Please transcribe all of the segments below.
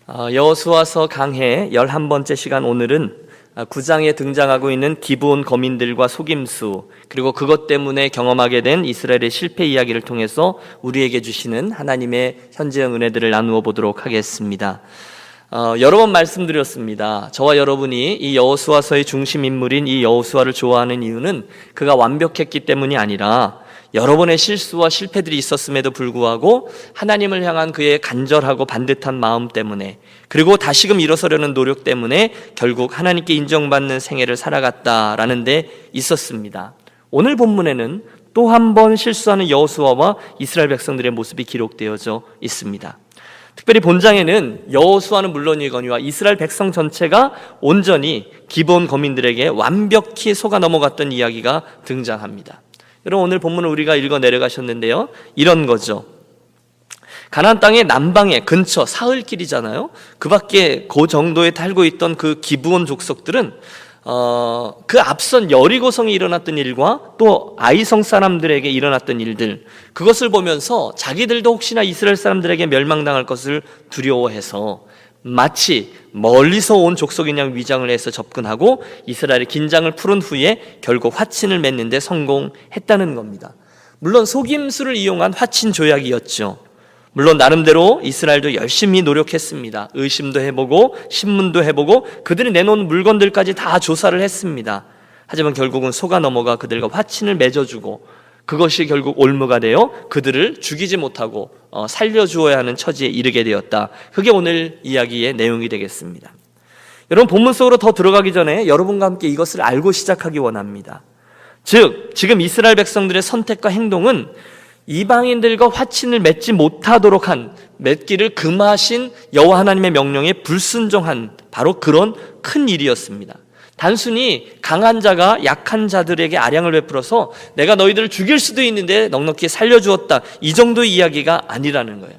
여호수아서 강해 11번째 시간, 오늘은 9장에 등장하고 있는 기브온 거민들과 속임수, 그리고 그것 때문에 경험하게 된 이스라엘의 실패 이야기를 통해서 우리에게 주시는 하나님의 현재형 은혜들을 나누어 보도록 하겠습니다. 여러 번 말씀드렸습니다. 저와 여러분이 이 여호수아서의 중심 인물인 이 여호수아를 좋아하는 이유는 그가 완벽했기 때문이 아니라 여러 번의 실수와 실패들이 있었음에도 불구하고 하나님을 향한 그의 간절하고 반듯한 마음 때문에, 그리고 다시금 일어서려는 노력 때문에 결국 하나님께 인정받는 생애를 살아갔다라는 데 있었습니다. 오늘 본문에는 또 한 번 실수하는 여호수아와 이스라엘 백성들의 모습이 기록되어져 있습니다. 특별히 본장에는 여호수아는 물론이거니와 이스라엘 백성 전체가 온전히 기브온 거민들에게 완벽히 속아 넘어갔던 이야기가 등장합니다. 여러분, 오늘 본문을 우리가 읽어 내려가셨는데요, 이런 거죠. 가나안 땅의 남방에 근처 사흘길이잖아요. 그 밖에 그 정도에 살고 있던 그 기브온 족속들은 그 앞선 여리고성에 일어났던 일과 또 아이성 사람들에게 일어났던 일들, 그것을 보면서 자기들도 혹시나 이스라엘 사람들에게 멸망당할 것을 두려워해서 마치 멀리서 온 족속인 양 위장을 해서 접근하고 이스라엘의 긴장을 풀은 후에 결국 화친을 맺는 데 성공했다는 겁니다. 물론 속임수를 이용한 화친 조약이었죠. 물론 나름대로 이스라엘도 열심히 노력했습니다. 의심도 해보고 신문도 해보고 그들이 내놓은 물건들까지 다 조사를 했습니다. 하지만 결국은 속아 넘어가 그들과 화친을 맺어주고 그것이 결국 올무가 되어 그들을 죽이지 못하고 살려주어야 하는 처지에 이르게 되었다. 그게 오늘 이야기의 내용이 되겠습니다. 여러분, 본문 속으로 더 들어가기 전에 여러분과 함께 이것을 알고 시작하기 원합니다. 즉, 지금 이스라엘 백성들의 선택과 행동은 이방인들과 화친을 맺지 못하도록 맺기를 금하신 여호와 하나님의 명령에 불순종한 바로 그런 큰 일이었습니다. 단순히 강한 자가 약한 자들에게 아량을 베풀어서 내가 너희들을 죽일 수도 있는데 넉넉히 살려주었다, 이 정도의 이야기가 아니라는 거예요.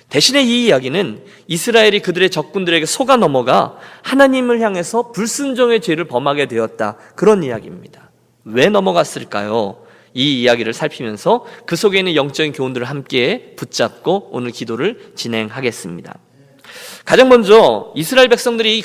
대신에 이 이야기는 이스라엘이 그들의 적군들에게 속아 넘어가 하나님을 향해서 불순종의 죄를 범하게 되었다, 그런 이야기입니다. 왜 넘어갔을까요? 이 이야기를 살피면서 그 속에 있는 영적인 교훈들을 함께 붙잡고 오늘 기도를 진행하겠습니다. 가장 먼저 이스라엘 백성들이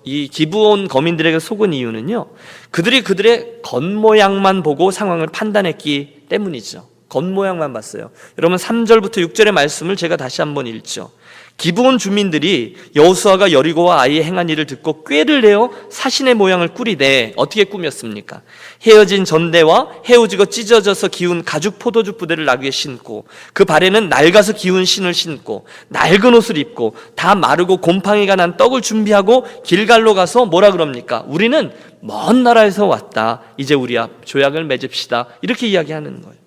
이 기브온 거민들에게 속은 이유는요, 그들이 그들의 겉모양만 보고 상황을 판단했기 때문이죠. 겉모양만 봤어요. 여러분, 3절부터 6절의 말씀을 제가 다시 한번 읽죠. 기브온 주민들이 여호수아가 여리고와 아이의 행한 일을 듣고 꾀를 내어 사신의 모양을 꾸리되, 어떻게 꾸몄습니까? 헤어진 전대와 헤어지고 찢어져서 기운 가죽 포도주 부대를 나귀에 신고 그 발에는 낡아서 기운 신을 신고 낡은 옷을 입고 다 마르고 곰팡이가 난 떡을 준비하고 길갈로 가서 뭐라 그럽니까? 우리는 먼 나라에서 왔다, 이제 우리 앞 조약을 맺읍시다, 이렇게 이야기하는 거예요.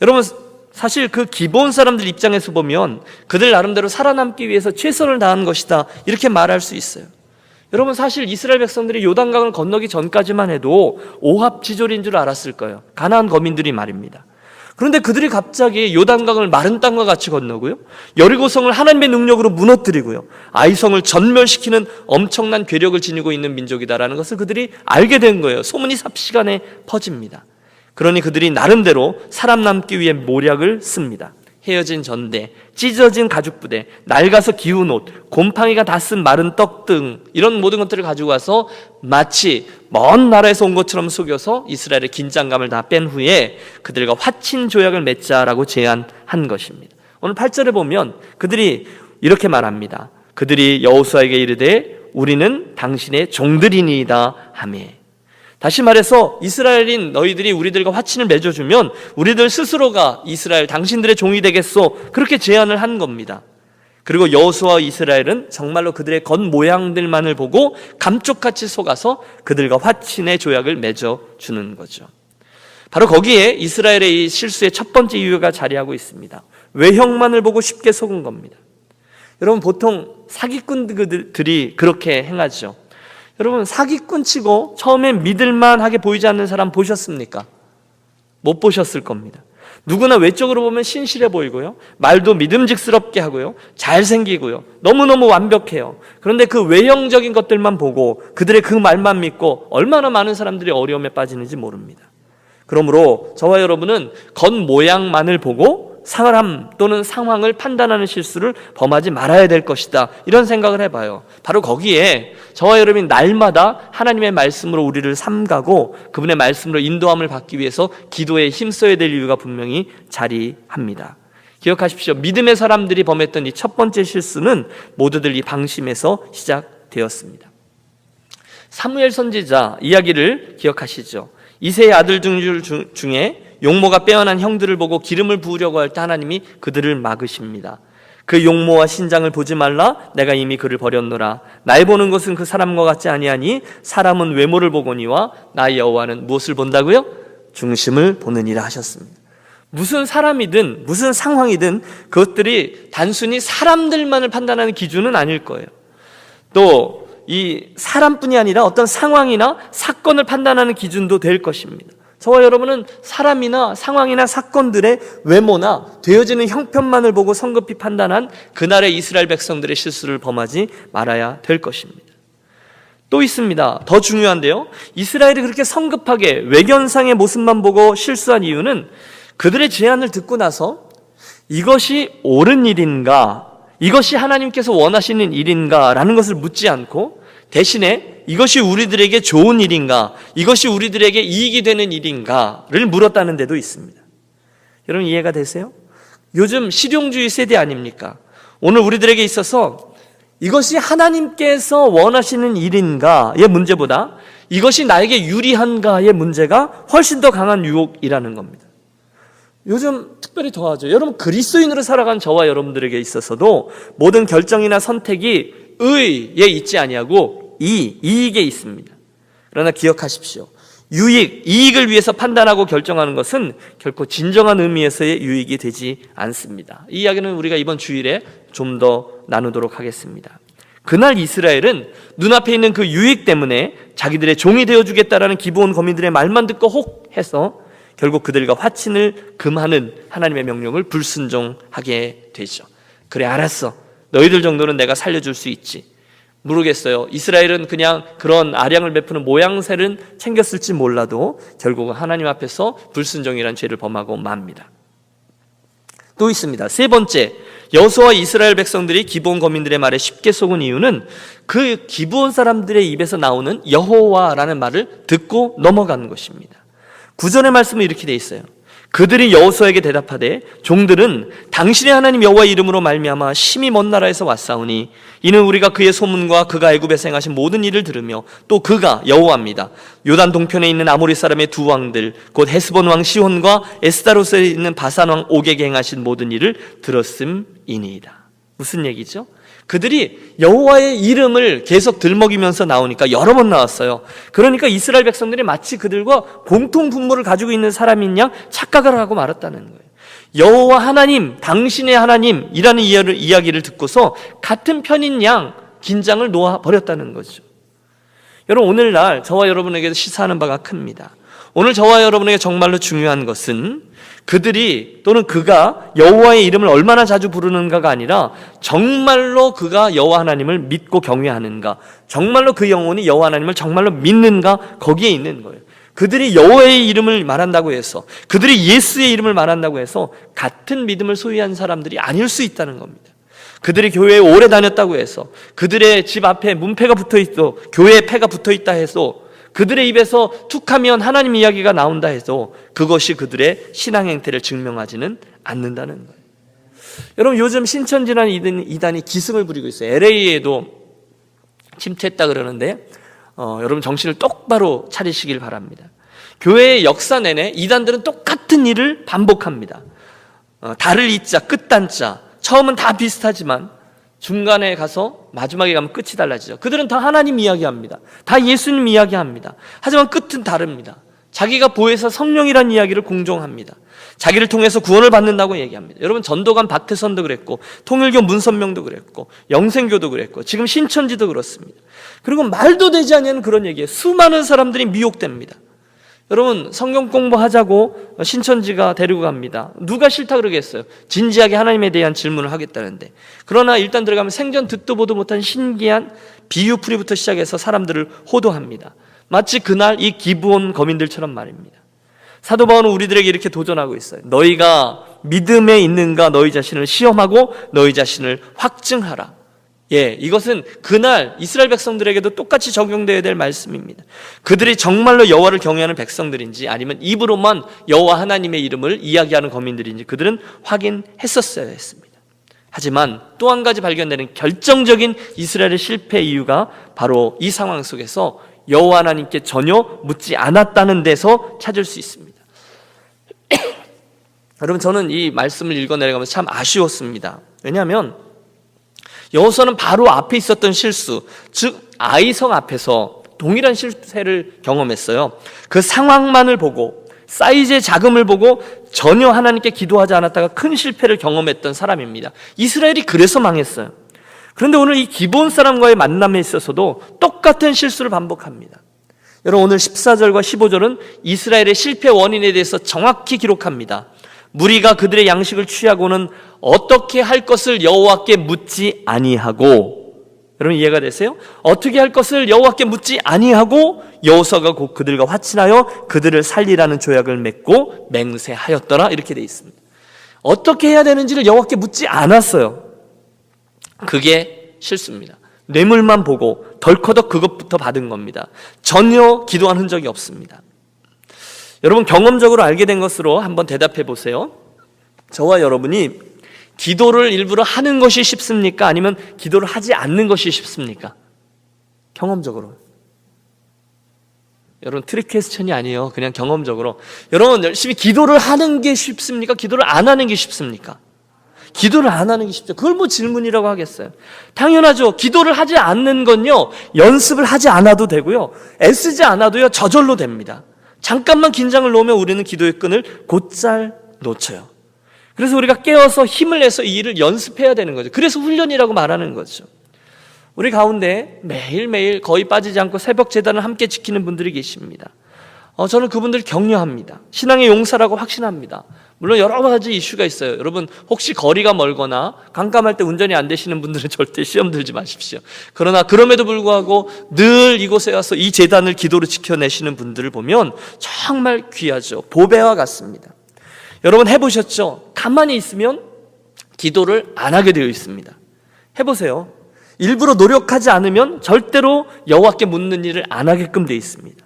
여러분, 사실 그 기브온 사람들 입장에서 보면 그들 나름대로 살아남기 위해서 최선을 다한 것이다, 이렇게 말할 수 있어요. 여러분, 사실 이스라엘 백성들이 요단강을 건너기 전까지만 해도 오합지졸인 줄 알았을 거예요. 가나안 거민들이 말입니다. 그런데 그들이 갑자기 요단강을 마른 땅과 같이 건너고요, 여리고성을 하나님의 능력으로 무너뜨리고요, 아이성을 전멸시키는 엄청난 괴력을 지니고 있는 민족이다라는 것을 그들이 알게 된 거예요. 소문이 삽시간에 퍼집니다. 그러니 그들이 나름대로 살아남기 위해 모략을 씁니다. 헤어진 전대, 찢어진 가죽부대, 낡아서 기운 옷, 곰팡이가 다 쓴 마른 떡 등 이런 모든 것들을 가지고 와서 마치 먼 나라에서 온 것처럼 속여서 이스라엘의 긴장감을 다 뺀 후에 그들과 화친 조약을 맺자라고 제안한 것입니다. 오늘 8절에 보면 그들이 이렇게 말합니다. 그들이 여호수아에게 이르되 우리는 당신의 종들이니이다 하며. 다시 말해서 이스라엘인 너희들이 우리들과 화친을 맺어주면 우리들 스스로가 이스라엘 당신들의 종이 되겠소, 그렇게 제안을 한 겁니다. 그리고 여호수아와 이스라엘은 정말로 그들의 겉모양들만을 보고 감쪽같이 속아서 그들과 화친의 조약을 맺어주는 거죠. 바로 거기에 이스라엘의 이 실수의 첫 번째 이유가 자리하고 있습니다. 외형만을 보고 쉽게 속은 겁니다. 여러분, 보통 사기꾼들이 그렇게 행하죠. 여러분, 사기꾼 치고 처음엔 믿을만하게 보이지 않는 사람 보셨습니까? 못 보셨을 겁니다. 누구나 외적으로 보면 신실해 보이고요, 말도 믿음직스럽게 하고요, 잘생기고요, 너무너무 완벽해요. 그런데 그 외형적인 것들만 보고 그들의 그 말만 믿고 얼마나 많은 사람들이 어려움에 빠지는지 모릅니다. 그러므로 저와 여러분은 겉모양만을 보고 사람 또는 상황을 판단하는 실수를 범하지 말아야 될 것이다, 이런 생각을 해봐요. 바로 거기에 저와 여러분이 날마다 하나님의 말씀으로 우리를 삼가고 그분의 말씀으로 인도함을 받기 위해서 기도에 힘써야 될 이유가 분명히 자리합니다. 기억하십시오. 믿음의 사람들이 범했던 이 첫 번째 실수는 모두들 이 방심에서 시작되었습니다. 사무엘 선지자 이야기를 기억하시죠? 이새의 아들 중에 용모가 빼어난 형들을 보고 기름을 부으려고 할 때 하나님이 그들을 막으십니다. 그 용모와 신장을 보지 말라, 내가 이미 그를 버렸노라. 날 보는 것은 그 사람과 같지 아니하니 사람은 외모를 보거니와 나 여호와는 무엇을 본다고요? 중심을 보느니라 하셨습니다. 무슨 사람이든 무슨 상황이든 그것들이 단순히 사람들만을 판단하는 기준은 아닐 거예요. 또 이 사람뿐이 아니라 어떤 상황이나 사건을 판단하는 기준도 될 것입니다. 저와 여러분은 사람이나 상황이나 사건들의 외모나 되어지는 형편만을 보고 성급히 판단한 그날의 이스라엘 백성들의 실수를 범하지 말아야 될 것입니다. 또 있습니다. 더 중요한데요, 이스라엘이 그렇게 성급하게 외견상의 모습만 보고 실수한 이유는 그들의 제안을 듣고 나서 이것이 옳은 일인가, 이것이 하나님께서 원하시는 일인가 라는 것을 묻지 않고 대신에 이것이 우리들에게 좋은 일인가, 이것이 우리들에게 이익이 되는 일인가를 물었다는 데도 있습니다. 여러분 이해가 되세요? 요즘 실용주의 세대 아닙니까? 오늘 우리들에게 있어서 이것이 하나님께서 원하시는 일인가의 문제보다 이것이 나에게 유리한가의 문제가 훨씬 더 강한 유혹이라는 겁니다. 요즘 특별히 더하죠. 여러분 그리스도인으로 살아간 저와 여러분들에게 있어서도 모든 결정이나 선택이 의에 있지 아니하고 이익에 있습니다. 그러나 기억하십시오. 유익, 이익을 위해서 판단하고 결정하는 것은 결코 진정한 의미에서의 유익이 되지 않습니다. 이 이야기는 우리가 이번 주일에 좀 더 나누도록 하겠습니다. 그날 이스라엘은 눈앞에 있는 그 유익 때문에 자기들의 종이 되어주겠다라는 기브온 거민들의 말만 듣고 혹 해서 결국 그들과 화친을 금하는 하나님의 명령을 불순종하게 되죠. 그래 알았어, 너희들 정도는 내가 살려줄 수 있지. 모르겠어요. 이스라엘은 그냥 그런 아량을 베푸는 모양새는 챙겼을지 몰라도 결국은 하나님 앞에서 불순종이란 죄를 범하고 맙니다. 또 있습니다. 세 번째, 여호수아와 이스라엘 백성들이 기브온 거민들의 말에 쉽게 속은 이유는 그 기브온 사람들의 입에서 나오는 여호와라는 말을 듣고 넘어가는 것입니다. 구절의 말씀은 이렇게 돼 있어요. 그들이 여호수아에게 대답하되 종들은 당신의 하나님 여호와의 이름으로 말미암아 심히 먼 나라에서 왔사오니 이는 우리가 그의 소문과 그가 애굽에서 행하신 모든 일을 들으며 또 그가 여호와입니다. 요단 동편에 있는 아모리 사람의 두 왕들 곧 헤스본 왕 시혼과 에스다로스에 있는 바산 왕 옥에게 행하신 모든 일을 들었음이니이다. 무슨 얘기죠? 그들이 여호와의 이름을 계속 들먹이면서 나오니까 여러 번 나왔어요. 그러니까 이스라엘 백성들이 마치 그들과 공통 분모를 가지고 있는 사람인 양 착각을 하고 말았다는 거예요. 여호와 하나님, 당신의 하나님이라는 이야기를 듣고서 같은 편인 양 긴장을 놓아버렸다는 거죠. 여러분 오늘날 저와 여러분에게 시사하는 바가 큽니다. 오늘 저와 여러분에게 정말로 중요한 것은 그들이 또는 그가 여호와의 이름을 얼마나 자주 부르는가가 아니라 정말로 그가 여호와 하나님을 믿고 경외하는가, 정말로 그 영혼이 여호와 하나님을 정말로 믿는가, 거기에 있는 거예요. 그들이 여호와의 이름을 말한다고 해서, 그들이 예수의 이름을 말한다고 해서 같은 믿음을 소유한 사람들이 아닐 수 있다는 겁니다. 그들이 교회에 오래 다녔다고 해서, 그들의 집 앞에 문패가 붙어있어 교회에 패가 붙어있다 해서, 그들의 입에서 툭하면 하나님 이야기가 나온다 해서 그것이 그들의 신앙 행태를 증명하지는 않는다는 거예요. 여러분 요즘 신천지라는 이단이 기승을 부리고 있어요. LA에도 침투했다 그러는데 여러분 정신을 똑바로 차리시길 바랍니다. 교회의 역사 내내 이단들은 똑같은 일을 반복합니다. 달을 이자 끝단자, 처음은 다 비슷하지만 중간에 가서 마지막에 가면 끝이 달라지죠. 그들은 다 하나님 이야기합니다. 다 예수님 이야기합니다. 하지만 끝은 다릅니다. 자기가 보혜사 성령이라는 이야기를 공정합니다. 자기를 통해서 구원을 받는다고 얘기합니다. 여러분 전도관 박태선도 그랬고 통일교 문선명도 그랬고 영생교도 그랬고 지금 신천지도 그렇습니다. 그리고 말도 되지 않는 그런 얘기에 수많은 사람들이 미혹됩니다. 여러분 성경 공부하자고 신천지가 데리고 갑니다. 누가 싫다 그러겠어요? 진지하게 하나님에 대한 질문을 하겠다는데. 그러나 일단 들어가면 생전 듣도 보도 못한 신기한 비유풀이부터 시작해서 사람들을 호도합니다. 마치 그날 이 기브온 거민들처럼 말입니다. 사도 바울은 우리들에게 이렇게 도전하고 있어요. 너희가 믿음에 있는가 너희 자신을 시험하고 너희 자신을 확증하라. 이것은 그날 이스라엘 백성들에게도 똑같이 적용되어야 될 말씀입니다. 그들이 정말로 여호와를 경외하는 백성들인지 아니면 입으로만 여호와 하나님의 이름을 이야기하는 거민들인지 그들은 확인했었어야 했습니다. 하지만 또 한 가지 발견되는 결정적인 이스라엘의 실패 이유가 바로 이 상황 속에서 여호와 하나님께 전혀 묻지 않았다는 데서 찾을 수 있습니다. 여러분, 저는 이 말씀을 읽어내려가면서 참 아쉬웠습니다. 왜냐하면 여호수아는 바로 앞에 있었던 실수, 즉 아이성 앞에서 동일한 실패를 경험했어요. 그 상황만을 보고 사이즈의 작음을 보고 전혀 하나님께 기도하지 않았다가 큰 실패를 경험했던 사람입니다. 이스라엘이 그래서 망했어요. 그런데 오늘 이 기브온 사람과의 만남에 있어서도 똑같은 실수를 반복합니다. 여러분, 오늘 14절과 15절은 이스라엘의 실패 원인에 대해서 정확히 기록합니다. 무리가 그들의 양식을 취하고는 어떻게 할 것을 여호와께 묻지 아니하고, 여러분 이해가 되세요? 어떻게 할 것을 여호와께 묻지 아니하고 여호수아가 곧 그들과 화친하여 그들을 살리라는 조약을 맺고 맹세하였더라, 이렇게 돼 있습니다. 어떻게 해야 되는지를 여호와께 묻지 않았어요. 그게 실수입니다. 뇌물만 보고 덜커덕 그것부터 받은 겁니다. 전혀 기도한 흔적이 없습니다. 여러분, 경험적으로 알게 된 것으로 한번 대답해 보세요. 저와 여러분이 기도를 일부러 하는 것이 쉽습니까? 아니면 기도를 하지 않는 것이 쉽습니까? 경험적으로. 여러분, 트릭 퀘스천이 아니에요. 그냥 경험적으로. 여러분, 열심히 기도를 하는 게 쉽습니까? 기도를 안 하는 게 쉽습니까? 기도를 안 하는 게 쉽죠. 그걸 뭐 질문이라고 하겠어요? 당연하죠. 기도를 하지 않는 건요, 연습을 하지 않아도 되고요, 애쓰지 않아도요, 저절로 됩니다. 잠깐만 긴장을 놓으면 우리는 기도의 끈을 곧잘 놓쳐요. 그래서 우리가 깨어서 힘을 내서 이 일을 연습해야 되는 거죠. 그래서 훈련이라고 말하는 거죠. 우리 가운데 매일매일 거의 빠지지 않고 새벽 제단을 함께 지키는 분들이 계십니다. 저는 그분들 격려합니다. 신앙의 용사라고 확신합니다. 물론 여러 가지 이슈가 있어요. 여러분, 혹시 거리가 멀거나 깜깜할 때 운전이 안 되시는 분들은 절대 시험 들지 마십시오. 그러나 그럼에도 불구하고 늘 이곳에 와서 이 제단을 기도로 지켜내시는 분들을 보면 정말 귀하죠. 보배와 같습니다. 여러분, 해보셨죠? 가만히 있으면 기도를 안 하게 되어 있습니다. 해보세요. 일부러 노력하지 않으면 절대로 여호와께 묻는 일을 안 하게끔 되어 있습니다.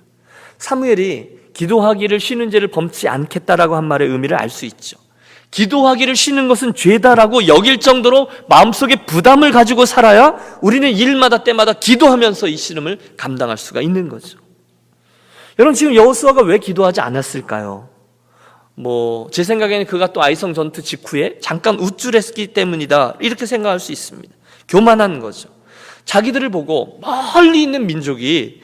사무엘이 기도하기를 쉬는 죄를 범치 않겠다라고 한 말의 의미를 알 수 있죠. 기도하기를 쉬는 것은 죄다라고 여길 정도로 마음속에 부담을 가지고 살아야 우리는 일마다 때마다 기도하면서 이 씨름을 감당할 수가 있는 거죠. 여러분, 지금 여호수아가 왜 기도하지 않았을까요? 제 생각에는 그가 또 아이성 전투 직후에 잠깐 우쭐했기 때문이다, 이렇게 생각할 수 있습니다. 교만한 거죠. 자기들을 보고 멀리 있는 민족이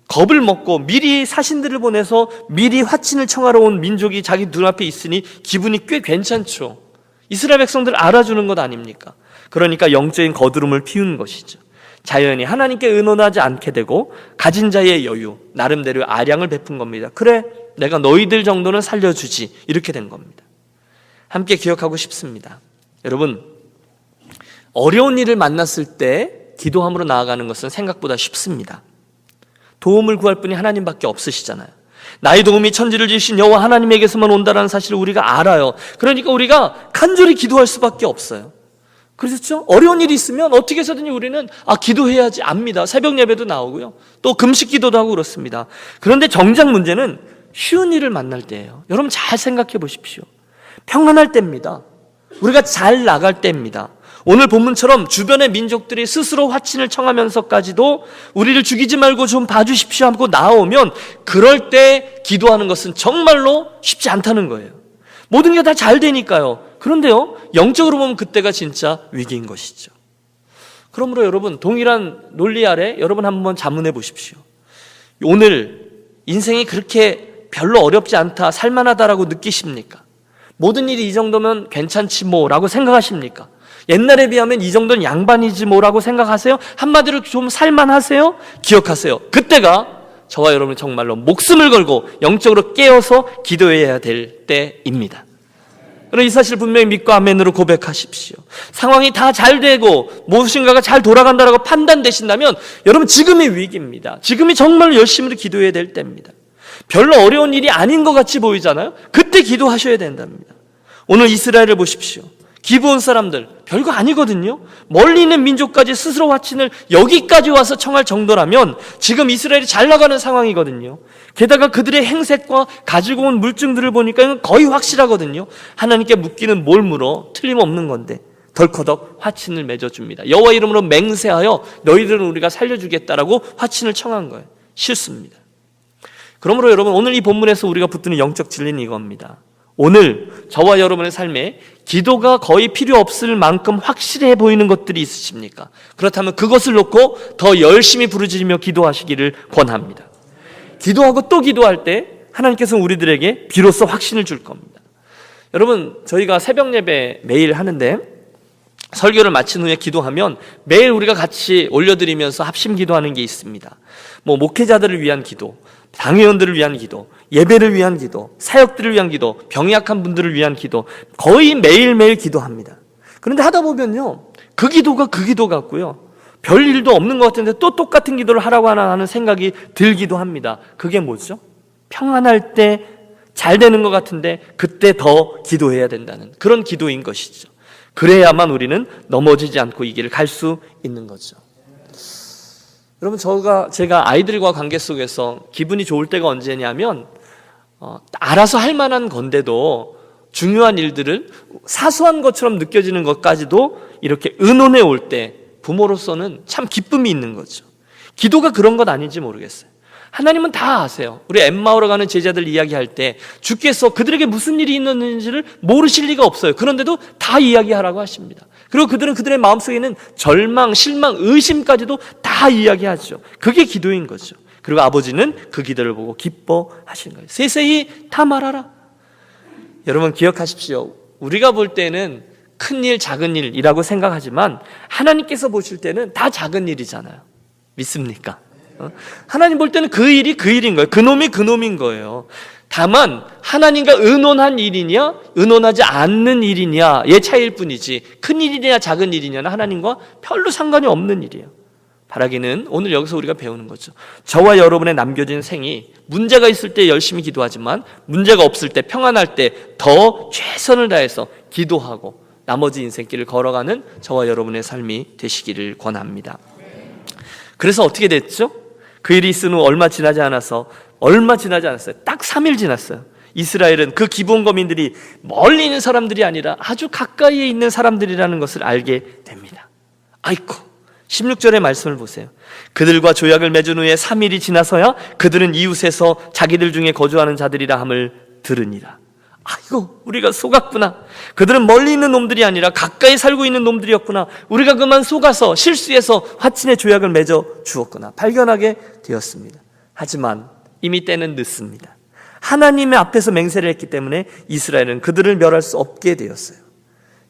겁을 먹고 미리 사신들을 보내서 미리 화친을 청하러 온 민족이 자기 눈앞에 있으니 기분이 꽤 괜찮죠. 이스라엘 백성들 알아주는 것 아닙니까? 그러니까 영적인 거두름을 피운 것이죠. 자연히 하나님께 의논하지 않게 되고 가진 자의 여유, 나름대로 아량을 베푼 겁니다. 그래, 내가 너희들 정도는 살려주지, 이렇게 된 겁니다. 함께 기억하고 싶습니다. 여러분, 어려운 일을 만났을 때 기도함으로 나아가는 것은 생각보다 쉽습니다. 도움을 구할 분이 하나님밖에 없으시잖아요. 나의 도움이 천지를 지으신 여호와 하나님에게서만 온다는 사실을 우리가 알아요. 그러니까 우리가 간절히 기도할 수밖에 없어요. 그렇죠? 어려운 일이 있으면 어떻게 해서든지 우리는 기도해야지 압니다. 새벽 예배도 나오고요, 또 금식 기도도 하고 그렇습니다. 그런데 정작 문제는 쉬운 일을 만날 때예요. 여러분, 잘 생각해 보십시오. 평안할 때입니다. 우리가 잘 나갈 때입니다. 오늘 본문처럼 주변의 민족들이 스스로 화친을 청하면서까지도 우리를 죽이지 말고 좀 봐주십시오 하고 나오면, 그럴 때 기도하는 것은 정말로 쉽지 않다는 거예요. 모든 게 다 잘 되니까요. 그런데요, 영적으로 보면 그때가 진짜 위기인 것이죠. 그러므로 여러분, 동일한 논리 아래 여러분 한번 자문해 보십시오. 오늘 인생이 그렇게 별로 어렵지 않다, 살만하다라고 느끼십니까? 모든 일이 이 정도면 괜찮지 뭐라고 생각하십니까? 옛날에 비하면 이 정도는 양반이지 뭐라고 생각하세요? 한마디로 좀 살만하세요? 기억하세요. 그때가 저와 여러분 정말로 목숨을 걸고 영적으로 깨어서 기도해야 될 때입니다. 그럼 이 사실 분명히 믿고 아멘으로 고백하십시오. 상황이 다 잘 되고 무엇인가가 잘 돌아간다라고 판단되신다면 여러분, 지금이 위기입니다. 지금이 정말 열심히 기도해야 될 때입니다. 별로 어려운 일이 아닌 것 같이 보이잖아요. 그때 기도하셔야 된답니다. 오늘 이스라엘을 보십시오. 기브온 사람들 별거 아니거든요. 멀리 있는 민족까지 스스로 화친을 여기까지 와서 청할 정도라면 지금 이스라엘이 잘 나가는 상황이거든요. 게다가 그들의 행색과 가지고 온 물증들을 보니까 거의 확실하거든요. 하나님께 묻기는 뭘 물어? 틀림없는 건데 덜커덕 화친을 맺어줍니다. 여호와 이름으로 맹세하여 너희들은 우리가 살려주겠다라고 화친을 청한 거예요. 싫습니다. 그러므로 여러분, 오늘 이 본문에서 우리가 붙드는 영적 진리는 이겁니다. 오늘 저와 여러분의 삶에 기도가 거의 필요 없을 만큼 확실해 보이는 것들이 있으십니까? 그렇다면 그것을 놓고 더 열심히 부르짖으며 기도하시기를 권합니다. 기도하고 또 기도할 때 하나님께서는 우리들에게 비로소 확신을 줄 겁니다. 여러분, 저희가 새벽 예배 매일 하는데 설교를 마친 후에 기도하면 매일 우리가 같이 올려드리면서 합심 기도하는 게 있습니다. 목회자들을 위한 기도, 당회원들을 위한 기도, 예배를 위한 기도, 사역들을 위한 기도, 병이 약한 분들을 위한 기도, 거의 매일매일 기도합니다. 그런데 하다 보면요, 그 기도가 그 기도 같고요, 별 일도 없는 것 같은데 또 똑같은 기도를 하라고 하나 하는 생각이 들기도 합니다. 그게 뭐죠? 평안할 때 잘 되는 것 같은데 그때 더 기도해야 된다는 그런 기도인 것이죠. 그래야만 우리는 넘어지지 않고 이 길을 갈 수 있는 거죠. 여러분, 제가 아이들과 관계 속에서 기분이 좋을 때가 언제냐면 알아서 할 만한 건데도 중요한 일들을 사소한 것처럼 느껴지는 것까지도 이렇게 의논해 올 때 부모로서는 참 기쁨이 있는 거죠. 기도가 그런 것 아닌지 모르겠어요. 하나님은 다 아세요. 우리 엠마오로 가는 제자들 이야기할 때 주께서 그들에게 무슨 일이 있는지를 모르실 리가 없어요. 그런데도 다 이야기하라고 하십니다. 그리고 그들은 그들의 마음속에 있는 절망, 실망, 의심까지도 다 이야기하죠. 그게 기도인 거죠. 그리고 아버지는 그 기도를 보고 기뻐하신 거예요. 세세히 다 말하라. 여러분, 기억하십시오. 우리가 볼 때는 큰 일, 작은 일이라고 생각하지만 하나님께서 보실 때는 다 작은 일이잖아요. 믿습니까? 하나님 볼 때는 그 일이 그 일인 거예요. 그놈이 그놈인 거예요. 다만 하나님과 의논한 일이냐 의논하지 않는 일이냐의 차이일 뿐이지 큰 일이냐 작은 일이냐는 하나님과 별로 상관이 없는 일이에요. 바라기는 오늘 여기서 우리가 배우는 거죠. 저와 여러분의 남겨진 생이 문제가 있을 때 열심히 기도하지만 문제가 없을 때, 평안할 때 더 최선을 다해서 기도하고 나머지 인생길을 걸어가는 저와 여러분의 삶이 되시기를 권합니다. 그래서 어떻게 됐죠? 그 일이 있은 후 얼마 지나지 않았어요. 딱 3일 지났어요. 이스라엘은 그 기브온 거민들이 멀리 있는 사람들이 아니라 아주 가까이에 있는 사람들이라는 것을 알게 됩니다. 아이고, 16절의 말씀을 보세요. 그들과 조약을 맺은 후에 3일이 지나서야 그들은 이웃에서 자기들 중에 거주하는 자들이라 함을 들으니라. 아이고, 우리가 속았구나. 그들은 멀리 있는 놈들이 아니라 가까이 살고 있는 놈들이었구나. 우리가 그만 속아서 실수해서 화친의 조약을 맺어 주었구나. 발견하게 되었습니다. 하지만 이미 때는 늦습니다. 하나님의 앞에서 맹세를 했기 때문에 이스라엘은 그들을 멸할 수 없게 되었어요.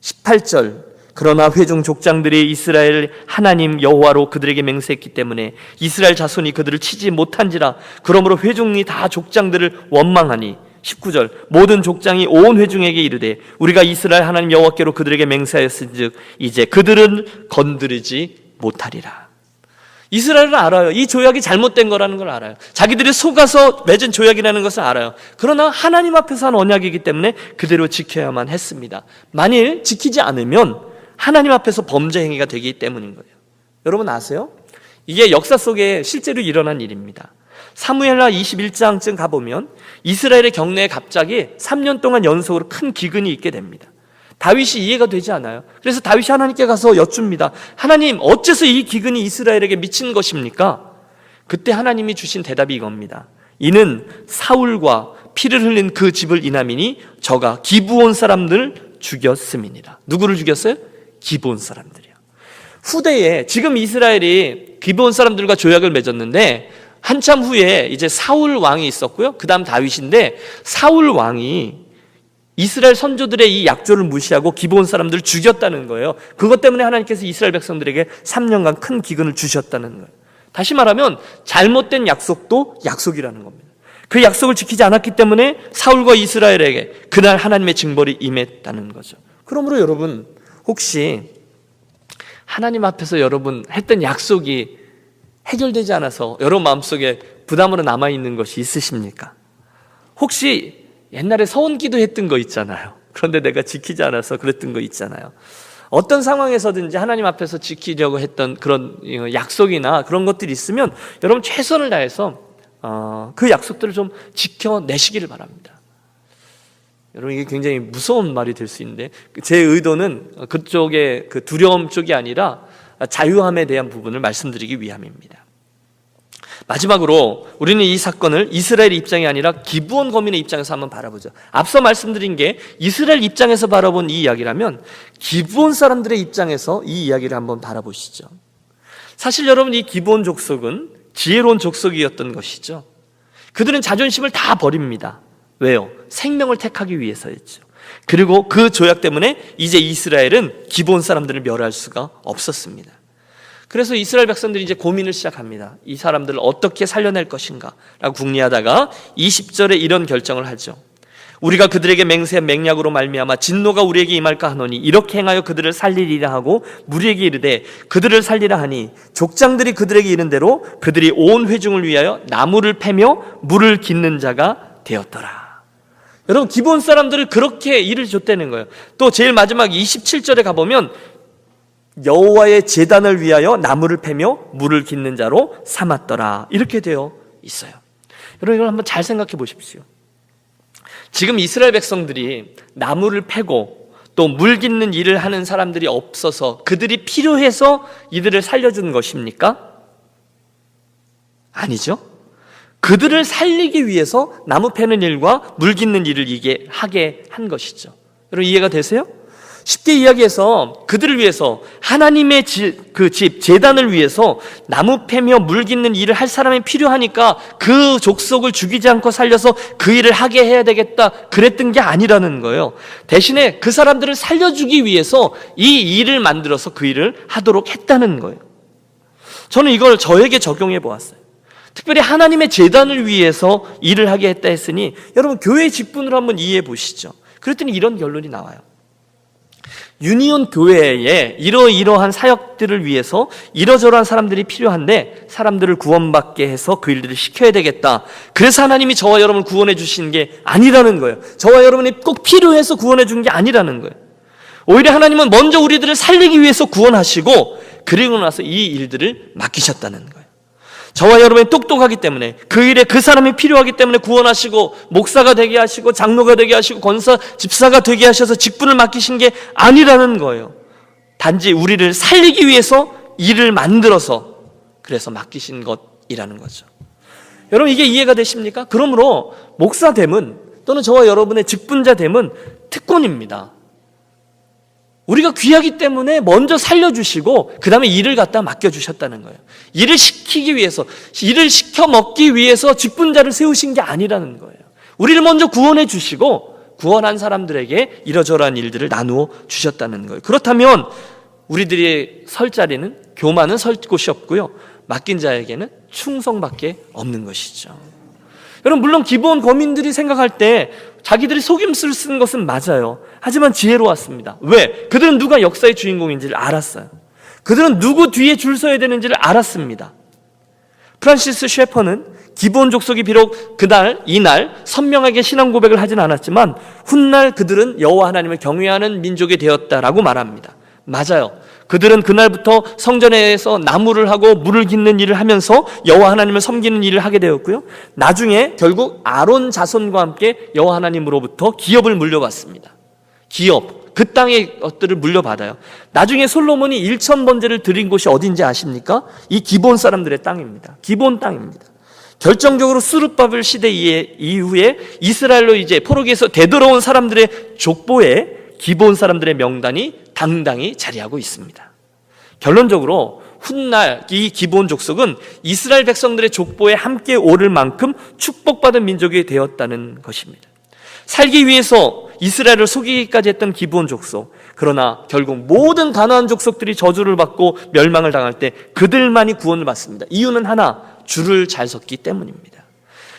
18절, 그러나 회중 족장들이 이스라엘 하나님 여호와로 그들에게 맹세했기 때문에 이스라엘 자손이 그들을 치지 못한지라. 그러므로 회중이 다 족장들을 원망하니 19절, 모든 족장이 온 회중에게 이르되 우리가 이스라엘 하나님 여호와께로 그들에게 맹세하였은즉 이제 그들은 건드리지 못하리라. 이스라엘은 알아요. 이 조약이 잘못된 거라는 걸 알아요. 자기들이 속아서 맺은 조약이라는 것을 알아요. 그러나 하나님 앞에서 한 언약이기 때문에 그대로 지켜야만 했습니다. 만일 지키지 않으면 하나님 앞에서 범죄 행위가 되기 때문인 거예요. 여러분 아세요? 이게 역사 속에 실제로 일어난 일입니다. 사무엘하 21장쯤 가보면 이스라엘의 경내에 갑자기 3년 동안 연속으로 큰 기근이 있게 됩니다. 다윗이 이해가 되지 않아요. 그래서 다윗이 하나님께 가서 여쭙니다. 하나님, 어째서 이 기근이 이스라엘에게 미친 것입니까? 그때 하나님이 주신 대답이 이겁니다. 이는 사울과 피를 흘린 그 집을 인함이니 저가 기브온 사람들을 죽였음이니라. 누구를 죽였어요? 기브온 사람들이요. 후대에 지금 이스라엘이 기브온 사람들과 조약을 맺었는데 한참 후에 이제 사울 왕이 있었고요. 그 다음 다윗인데 사울 왕이 이스라엘 선조들의 이 약조를 무시하고 기브온 사람들을 죽였다는 거예요. 그것 때문에 하나님께서 이스라엘 백성들에게 3년간 큰 기근을 주셨다는 거예요. 다시 말하면 잘못된 약속도 약속이라는 겁니다. 그 약속을 지키지 않았기 때문에 사울과 이스라엘에게 그날 하나님의 징벌이 임했다는 거죠. 그러므로 여러분, 혹시 하나님 앞에서 여러분 했던 약속이 해결되지 않아서 여러분 마음속에 부담으로 남아있는 것이 있으십니까? 혹시 옛날에 서원기도 했던 거 있잖아요. 그런데 내가 지키지 않아서 그랬던 거 있잖아요. 어떤 상황에서든지 하나님 앞에서 지키려고 했던 그런 약속이나 그런 것들이 있으면 여러분 최선을 다해서 그 약속들을 좀 지켜내시기를 바랍니다. 여러분 이게 굉장히 무서운 말이 될 수 있는데 제 의도는 그쪽의 그 두려움 쪽이 아니라 자유함에 대한 부분을 말씀드리기 위함입니다. 마지막으로 우리는 이 사건을 이스라엘 입장이 아니라 기브온 거민의 입장에서 한번 바라보죠. 앞서 말씀드린 게 이스라엘 입장에서 바라본 이 이야기라면 기브온 사람들의 입장에서 이 이야기를 한번 바라보시죠. 사실 여러분 이 기브온 족속은 지혜로운 족속이었던 것이죠. 그들은 자존심을 다 버립니다. 왜요? 생명을 택하기 위해서였죠. 그리고 그 조약 때문에 이제 이스라엘은 기브온 사람들을 멸할 수가 없었습니다. 그래서 이스라엘 백성들이 이제 고민을 시작합니다. 이 사람들을 어떻게 살려낼 것인가 라고 궁리하다가 20절에 이런 결정을 하죠. 우리가 그들에게 맹세한 맹약으로 말미암아 진노가 우리에게 임할까 하노니 이렇게 행하여 그들을 살리리라 하고 무리에게 이르되 그들을 살리라 하니 족장들이 그들에게 이른 대로 그들이 온 회중을 위하여 나무를 패며 물을 깃는 자가 되었더라. 여러분 기브온 사람들을 그렇게 일을 줬다는 거예요. 또 제일 마지막 27절에 가보면 여호와의 제단을 위하여 나무를 패며 물을 깃는 자로 삼았더라 이렇게 되어 있어요. 여러분 이걸 한번 잘 생각해 보십시오. 지금 이스라엘 백성들이 나무를 패고 또 물 깃는 일을 하는 사람들이 없어서 그들이 필요해서 이들을 살려준 것입니까? 아니죠. 그들을 살리기 위해서 나무 패는 일과 물 깃는 일을 이게 하게 한 것이죠. 여러분 이해가 되세요? 쉽게 이야기해서 그들을 위해서 하나님의 그 집 제단을 위해서 나무 패며 물 깃는 일을 할 사람이 필요하니까 그 족속을 죽이지 않고 살려서 그 일을 하게 해야 되겠다 그랬던 게 아니라는 거예요. 대신에 그 사람들을 살려주기 위해서 이 일을 만들어서 그 일을 하도록 했다는 거예요. 저는 이걸 저에게 적용해 보았어요. 특별히 하나님의 제단을 위해서 일을 하게 했다 했으니 여러분 교회 직분을 한번 이해해 보시죠. 그랬더니 이런 결론이 나와요. 유니온 교회에 이러한 사역들을 위해서 이러저러한 사람들이 필요한데 사람들을 구원받게 해서 그 일들을 시켜야 되겠다. 그래서 하나님이 저와 여러분을 구원해 주신 게 아니라는 거예요. 저와 여러분이 꼭 필요해서 구원해 준 게 아니라는 거예요. 오히려 하나님은 먼저 우리들을 살리기 위해서 구원하시고 그리고 나서 이 일들을 맡기셨다는 거예요. 저와 여러분이 똑똑하기 때문에 그 일에 그 사람이 필요하기 때문에 구원하시고 목사가 되게 하시고 장로가 되게 하시고 권사 집사가 되게 하셔서 직분을 맡기신 게 아니라는 거예요. 단지 우리를 살리기 위해서 일을 만들어서 그래서 맡기신 것이라는 거죠. 여러분 이게 이해가 되십니까? 그러므로 목사됨은 또는 저와 여러분의 직분자됨은 특권입니다. 우리가 귀하기 때문에 먼저 살려주시고 그 다음에 일을 갖다 맡겨주셨다는 거예요. 일을 시키기 위해서, 일을 시켜 먹기 위해서 직분자를 세우신 게 아니라는 거예요. 우리를 먼저 구원해 주시고 구원한 사람들에게 이러저러한 일들을 나누어 주셨다는 거예요. 그렇다면 우리들이 설 자리는 교만은 설 곳이 없고요, 맡긴 자에게는 충성밖에 없는 것이죠. 여러분 물론 기브온 거민들이 생각할 때 자기들이 속임수를 쓴 것은 맞아요. 하지만 지혜로웠습니다. 왜? 그들은 누가 역사의 주인공인지를 알았어요. 그들은 누구 뒤에 줄 서야 되는지를 알았습니다. 프란시스 셰퍼는 기브온 족속이 비록 이날 선명하게 신앙 고백을 하진 않았지만 훗날 그들은 여호와 하나님을 경외하는 민족이 되었다라고 말합니다. 맞아요. 그들은 그날부터 성전에서 나무를 하고 물을 깃는 일을 하면서 여호와 하나님을 섬기는 일을 하게 되었고요. 나중에 결국 아론 자손과 함께 여호와 하나님으로부터 기업을 물려받습니다. 기업, 그 땅의 것들을 물려받아요. 나중에 솔로몬이 1,000번제를 드린 곳이 어딘지 아십니까? 이 기브온 사람들의 땅입니다. 기브온 땅입니다. 결정적으로 스룹바벨 시대 이후에 이스라엘로 이제 포로기에서 되돌아온 사람들의 족보에 기브온 사람들의 명단이 당당히 자리하고 있습니다. 결론적으로 훗날 이 기브온 족속은 이스라엘 백성들의 족보에 함께 오를 만큼 축복받은 민족이 되었다는 것입니다. 살기 위해서 이스라엘을 속이기까지 했던 기브온 족속, 그러나 결국 모든 가나안 족속들이 저주를 받고 멸망을 당할 때 그들만이 구원을 받습니다. 이유는 하나, 줄을 잘 섰기 때문입니다.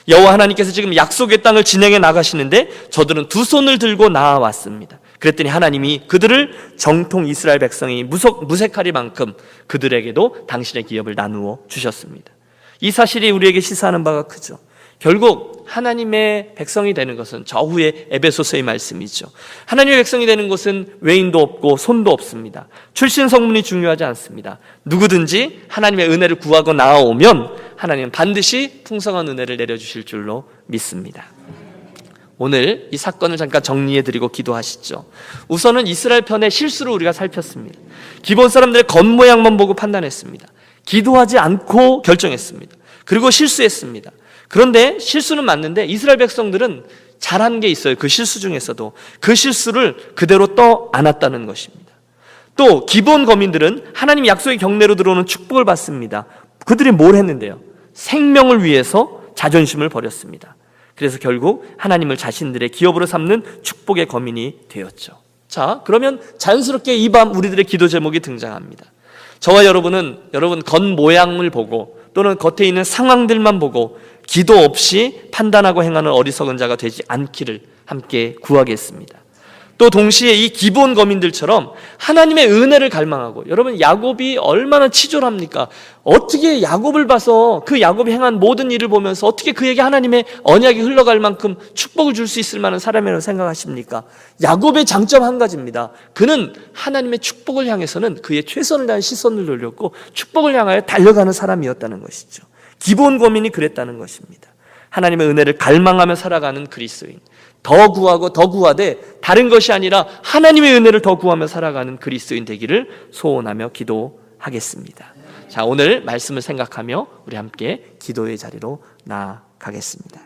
여호와 하나님께서 지금 약속의 땅을 진행해 나가시는데 저들은 두 손을 들고 나아왔습니다. 그랬더니 하나님이 그들을 정통 이스라엘 백성이 무색하리만큼 그들에게도 당신의 기업을 나누어 주셨습니다. 이 사실이 우리에게 시사하는 바가 크죠. 결국 하나님의 백성이 되는 것은 저 후에 에베소서의 말씀이죠. 하나님의 백성이 되는 것은 외인도 없고 손도 없습니다. 출신 성분이 중요하지 않습니다. 누구든지 하나님의 은혜를 구하고 나아오면 하나님은 반드시 풍성한 은혜를 내려주실 줄로 믿습니다. 오늘 이 사건을 잠깐 정리해드리고 기도하시죠. 우선은 이스라엘 편의 실수를 우리가 살폈습니다. 기본 사람들의 겉모양만 보고 판단했습니다. 기도하지 않고 결정했습니다. 그리고 실수했습니다. 그런데 실수는 맞는데 이스라엘 백성들은 잘한 게 있어요. 그 실수 중에서도 그 실수를 그대로 떠 안았다는 것입니다. 또 기본 거민들은 하나님 약속의 경내로 들어오는 축복을 받습니다. 그들이 뭘 했는데요? 생명을 위해서 자존심을 버렸습니다. 그래서 결국 하나님을 자신들의 기업으로 삼는 축복의 거민이 되었죠. 자, 그러면 자연스럽게 이 밤 우리들의 기도 제목이 등장합니다. 저와 여러분은 여러분 겉모양을 보고 또는 겉에 있는 상황들만 보고 기도 없이 판단하고 행하는 어리석은 자가 되지 않기를 함께 구하겠습니다. 또 동시에 이 기본 거민들처럼 하나님의 은혜를 갈망하고, 여러분 야곱이 얼마나 치졸합니까? 어떻게 야곱을 봐서 그 야곱이 행한 모든 일을 보면서 어떻게 그에게 하나님의 언약이 흘러갈 만큼 축복을 줄 수 있을 만한 사람이라고 생각하십니까? 야곱의 장점 한 가지입니다. 그는 하나님의 축복을 향해서는 그의 최선을 다해 시선을 돌렸고 축복을 향하여 달려가는 사람이었다는 것이죠. 기본 거민이 그랬다는 것입니다. 하나님의 은혜를 갈망하며 살아가는 그리스도인, 더 구하고 더 구하되 다른 것이 아니라 하나님의 은혜를 더 구하며 살아가는 그리스도인 되기를 소원하며 기도하겠습니다. 자, 오늘 말씀을 생각하며 우리 함께 기도의 자리로 나아가겠습니다.